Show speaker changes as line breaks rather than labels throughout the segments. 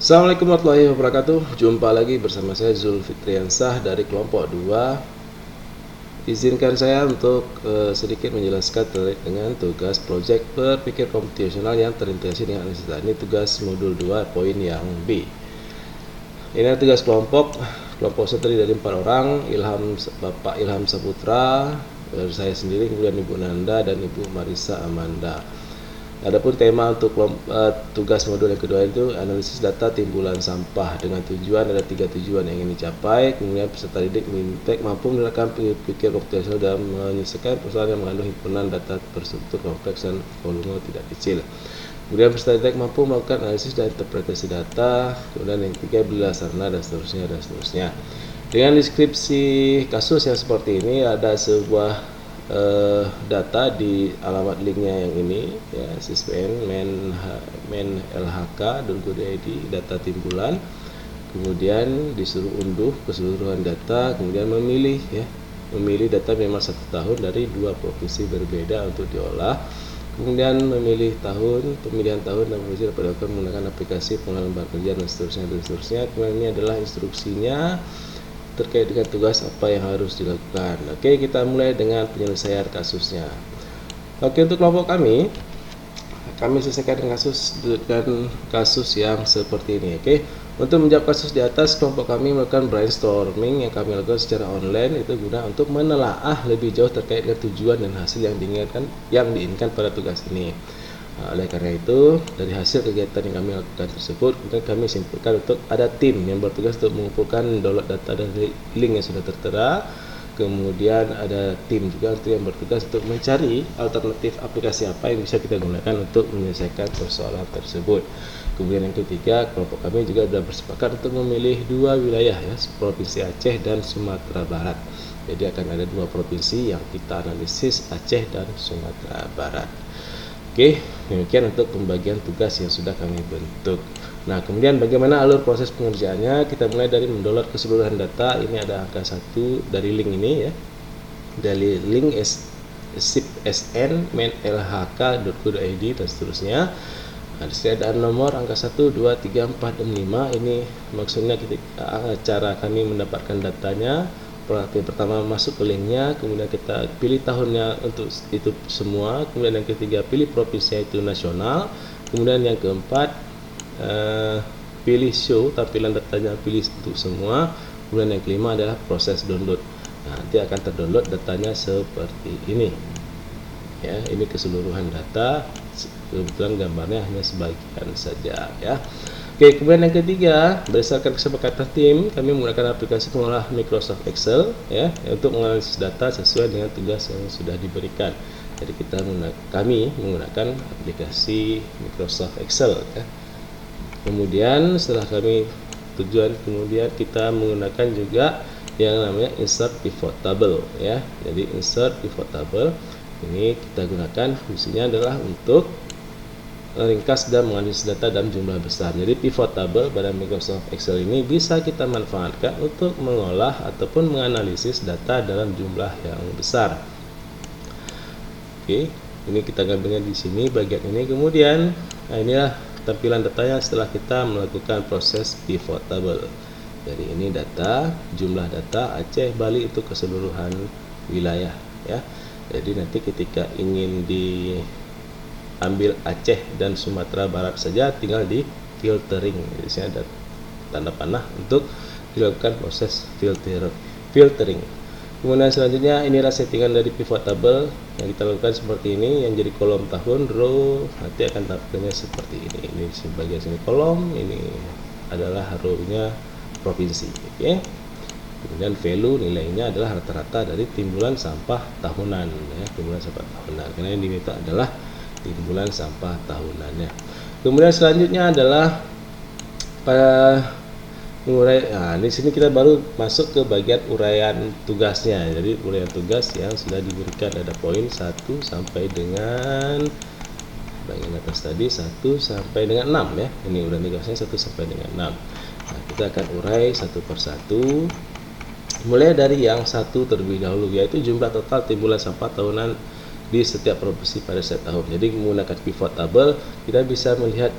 Assalamualaikum warahmatullahi wabarakatuh. Jumpa lagi bersama saya Zulfitriansah dari kelompok 2. Izinkan saya untuk sedikit menjelaskan terkait dengan tugas proyek berpikir komputasional yang terintegrasi dengan analisis data. Ini tugas modul 2 poin yang B. Ini adalah tugas kelompok. Kelompok saya terdiri dari 4 orang, Bapak Ilham Saputra, dari saya sendiri, kemudian Ibu Nanda dan Ibu Marisa Amanda. Adapun tema untuk tugas modul yang kedua itu analisis data timbulan sampah dengan tujuan, ada 3 tujuan yang ingin dicapai. Kemudian peserta didik mampu menggunakan pikir komputasional dalam menyelesaikan persoalan yang mengandung himpunan data berstruktur kompleks dan volume tidak kecil. Kemudian peserta didik mampu melakukan analisis dan interpretasi data. Kemudian yang ketiga bela sarana dan seterusnya. Dengan deskripsi kasus yang seperti ini, ada sebuah data di alamat linknya yang ini ya, syspen main lhk.go.id data timbulan, kemudian disuruh unduh keseluruhan data, kemudian memilih data memang 1 tahun dari 2 provinsi berbeda untuk diolah, kemudian memilih pemilihan tahun dan provinsi dapat dilakukan menggunakan aplikasi pengalaman kerja dan seterusnya. Kemudian ini adalah instruksinya terkait dengan tugas apa yang harus dilakukan. Oke, kita mulai dengan penyelesaian kasusnya. Oke, untuk kelompok kami selesaikan dengan kasus yang seperti ini. Oke, untuk menjawab kasus di atas, kelompok kami melakukan brainstorming yang kami lakukan secara online, itu guna untuk menelaah lebih jauh terkait dengan tujuan dan hasil yang diinginkan pada tugas ini. Oleh karena itu, dari hasil kegiatan yang kami lakukan tersebut, kemudian kami simpulkan untuk ada tim yang bertugas untuk mengumpulkan download data dari link yang sudah tertera. Kemudian ada tim juga yang bertugas untuk mencari alternatif aplikasi apa yang bisa kita gunakan untuk menyelesaikan persoalan tersebut. Kemudian yang ketiga, kelompok kami juga sudah bersepakat untuk memilih 2 wilayah ya, Provinsi Aceh dan Sumatera Barat. Jadi akan ada 2 provinsi yang kita analisis, Aceh dan Sumatera Barat. Oke, demikian untuk pembagian tugas yang sudah kami bentuk. Nah, kemudian bagaimana alur proses pengerjaannya? Kita mulai dari mendownload keseluruhan data. Ini ada angka 1 dari link ini ya. Dari link SIP-SN main lhk.go.id dan seterusnya. Nah, di sini ada nomor angka 1, 2, 3, 4, dan 5. Ini maksudnya cara kami mendapatkan datanya. Pertama masuk ke linknya, kemudian kita pilih tahunnya untuk itu semua, kemudian yang ketiga pilih provinsinya itu nasional, kemudian yang keempat pilih show tampilan datanya, pilih untuk semua, kemudian yang kelima adalah proses download. Nah, nanti akan terdownload datanya seperti ini ya. Ini keseluruhan data, kebetulan gambarnya hanya sebagian saja ya. Oke, kemudian yang ketiga, berdasarkan kesepakatan tim, kami menggunakan aplikasi pengolah Microsoft Excel ya untuk menganalisis data sesuai dengan tugas yang sudah diberikan. Jadi kami menggunakan aplikasi Microsoft Excel ya. Kemudian setelah kemudian kita menggunakan juga yang namanya insert pivot table ya. Jadi insert pivot table ini kita gunakan fungsinya adalah untuk ringkas dan menganalisis data dalam jumlah besar. Jadi pivot table pada Microsoft Excel ini bisa kita manfaatkan untuk mengolah ataupun menganalisis data dalam jumlah yang besar. Oke, ini kita gambarnya di sini bagian ini. Kemudian, nah inilah tampilan datanya setelah kita melakukan proses pivot table. Jadi ini data, jumlah data Aceh, Bali itu keseluruhan wilayah ya. Jadi nanti ketika ingin diambil Aceh dan Sumatera Barat saja, tinggal di filtering. Di sini ada tanda panah untuk dilakukan proses filtering. Kemudian selanjutnya inilah settingan dari pivot table yang kita lakukan seperti ini. Yang jadi kolom tahun, row, nanti akan tampilnya seperti ini. Ini bagian sini kolom, ini adalah row-nya provinsi. Oke. Kemudian value nilainya adalah rata-rata dari timbulan sampah tahunan ya, timbulan sampah tahunan. Karena yang diminta adalah timbulan sampah tahunannya. Kemudian selanjutnya adalah pada mengurai. Nah, di sini kita baru masuk ke bagian uraian tugasnya. Jadi uraian tugas yang sudah diberikan ada poin 1 sampai dengan bagian atas tadi 1 sampai dengan 6 ya. Ini uraian tugasnya 1 sampai dengan 6. Nah, kita akan urai satu persatu. Mulai dari yang 1 terlebih dahulu, yaitu jumlah total timbulan sampah tahunan di setiap provinsi pada setiap tahun. Jadi menggunakan pivot table kita bisa melihat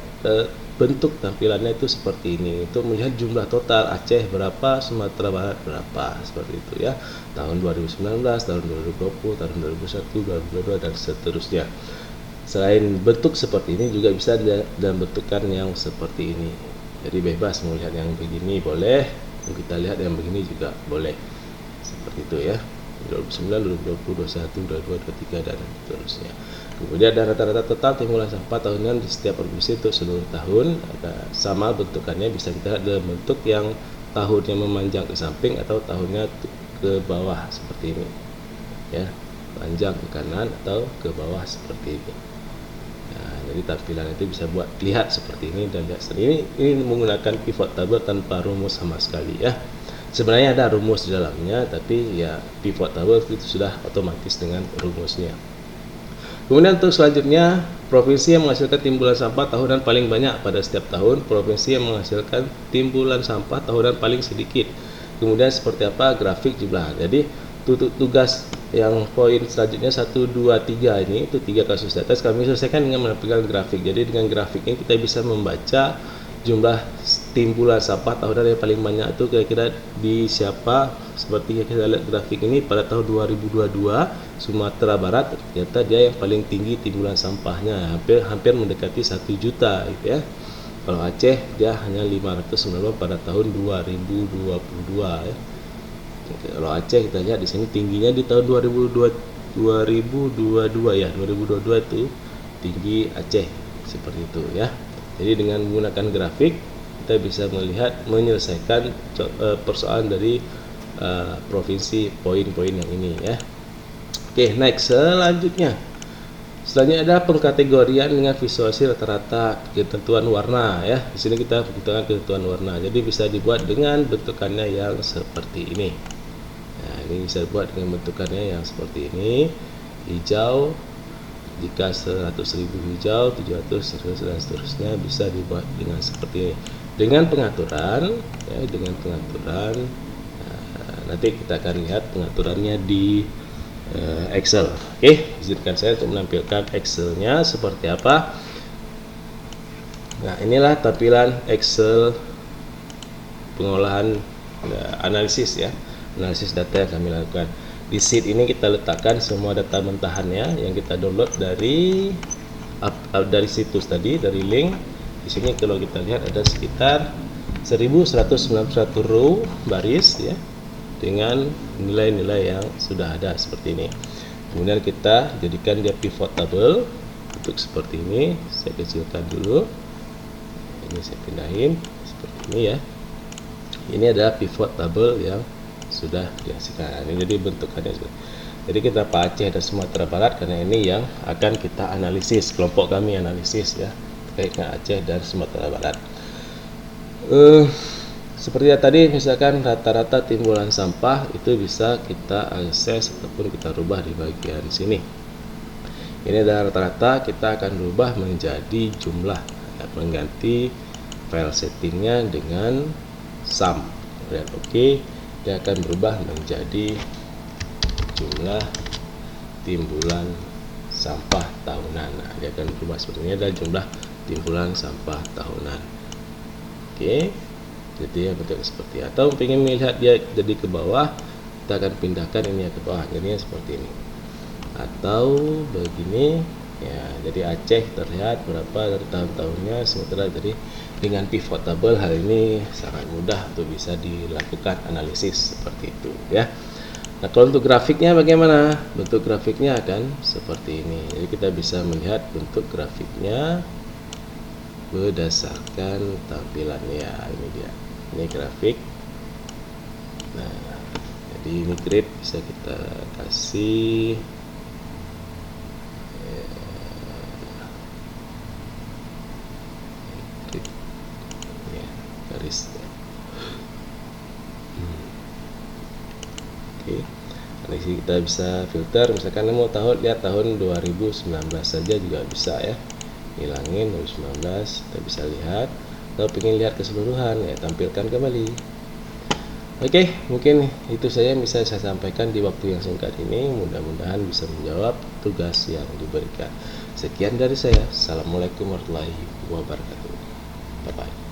bentuk tampilannya itu seperti ini. Untuk melihat jumlah total Aceh berapa, Sumatera Barat berapa, seperti itu ya. Tahun 2019, tahun 2020, tahun 2021, 2022 dan seterusnya. Selain bentuk seperti ini juga bisa dalam bentukan yang seperti ini. Jadi bebas melihat yang begini boleh, kita lihat yang begini juga boleh. Seperti itu ya. 2009, 2020, 2021, 2022, 2023 dan seterusnya. Kemudian ada rata-rata total timbulan sampah tahunan di setiap provinsi untuk seluruh tahun. Ada sama bentukannya, bisa kita lihat dalam bentuk yang tahunnya memanjang ke samping atau tahunnya ke bawah seperti ini. Ya, panjang ke kanan atau ke bawah seperti ini. Nah, jadi tampilan itu bisa buat lihat seperti ini dan lihat sendiri. Ini menggunakan pivot table tanpa rumus sama sekali ya. Sebenarnya ada rumus di dalamnya, tapi ya pivot table itu sudah otomatis dengan rumusnya. Kemudian untuk selanjutnya, provinsi yang menghasilkan timbulan sampah tahunan paling banyak pada setiap tahun, provinsi yang menghasilkan timbulan sampah tahunan paling sedikit. Kemudian seperti apa grafik jumlah. Jadi tugas yang poin selanjutnya 1, 2, 3 ini itu 3 kasus di atas kami selesaikan dengan menampilkan grafik. Jadi dengan grafik ini kita bisa membaca jumlah timbulan sampah tahunan yang paling banyak itu kira-kira di siapa. Seperti yang kita lihat grafik ini pada tahun 2022 Sumatera Barat ternyata dia yang paling tinggi timbulan sampahnya, hampir mendekati 1 juta gitu ya. Kalau Aceh dia hanya 590 pada tahun 2022 ya. Kalau Aceh kita lihat di sini tingginya di tahun 2022 ya, 2022 itu tinggi Aceh seperti itu ya. Jadi dengan menggunakan grafik kita bisa melihat menyelesaikan persoalan dari provinsi poin-poin yang ini ya. Oke, next selanjutnya ada pengkategorian dengan visualisasi rata-rata ketentuan warna ya. Di sini kita butuhkan ketentuan warna. Jadi bisa dibuat dengan bentukannya yang seperti ini. Nah, ini bisa dibuat dengan bentukannya yang seperti ini. Hijau jika 100.000 hijau, 700 dan seterusnya bisa dibuat dengan seperti ini. Dengan pengaturan ya, nanti kita akan lihat pengaturannya di Excel. Oke, izinkan saya untuk menampilkan Excelnya seperti apa. Nah, inilah tampilan Excel pengolahan analisis ya, analisis data yang kami lakukan. Di sheet ini kita letakkan semua data mentahannya yang kita download dari situs tadi, dari link. Di sini kalau kita lihat ada sekitar 1191 row baris ya, dengan nilai-nilai yang sudah ada seperti ini. Kemudian kita jadikan dia pivot table untuk seperti ini. Saya kecilkan dulu. Ini saya pindahin seperti ini ya. Ini adalah pivot table yang sudah dihasilkan. Ini jadi bentukannya. Jadi kita Pak Aceh dan Sumatera Barat karena ini yang akan kita analisis, kelompok kami analisis ya terkait dengan Aceh dan Sumatera Barat. Seperti tadi misalkan rata-rata timbulan sampah itu bisa kita akses ataupun kita rubah di bagian sini. Ini adalah rata-rata, kita akan rubah menjadi jumlah ya, mengganti file settingnya dengan sum. Lihat oke, dia akan berubah menjadi jumlah timbulan sampah tahunan. Nah, dia akan berubah seperti ini adalah jumlah timbulan sampah tahunan. Oke. Jadi ya bentuk seperti atau ingin melihat dia jadi ke bawah, kita akan pindahkan ini ke bawah, jadinya seperti ini atau begini ya. Jadi Aceh terlihat berapa dari tahun-tahunnya, sementara jadi dengan pivot table hal ini sangat mudah untuk bisa dilakukan analisis seperti itu ya. Nah, kalau untuk grafiknya bagaimana? Bentuk grafiknya akan seperti ini. Jadi kita bisa melihat bentuk grafiknya berdasarkan tampilannya ya. Ini dia, ini grafik. Nah, jadi ini grid bisa kita kasih grid ya, garis ya. Oke, di sini kita bisa filter, misalkan mau lihat tahun 2019 saja juga bisa ya, hilangin 2019, kita bisa lihat. Atau ingin lihat keseluruhan ya, tampilkan kembali. Oke, mungkin itu saja yang bisa saya sampaikan di waktu yang singkat ini. Mudah-mudahan bisa menjawab tugas yang diberikan. Sekian dari saya. Assalamualaikum warahmatullahi wabarakatuh. Bye-bye.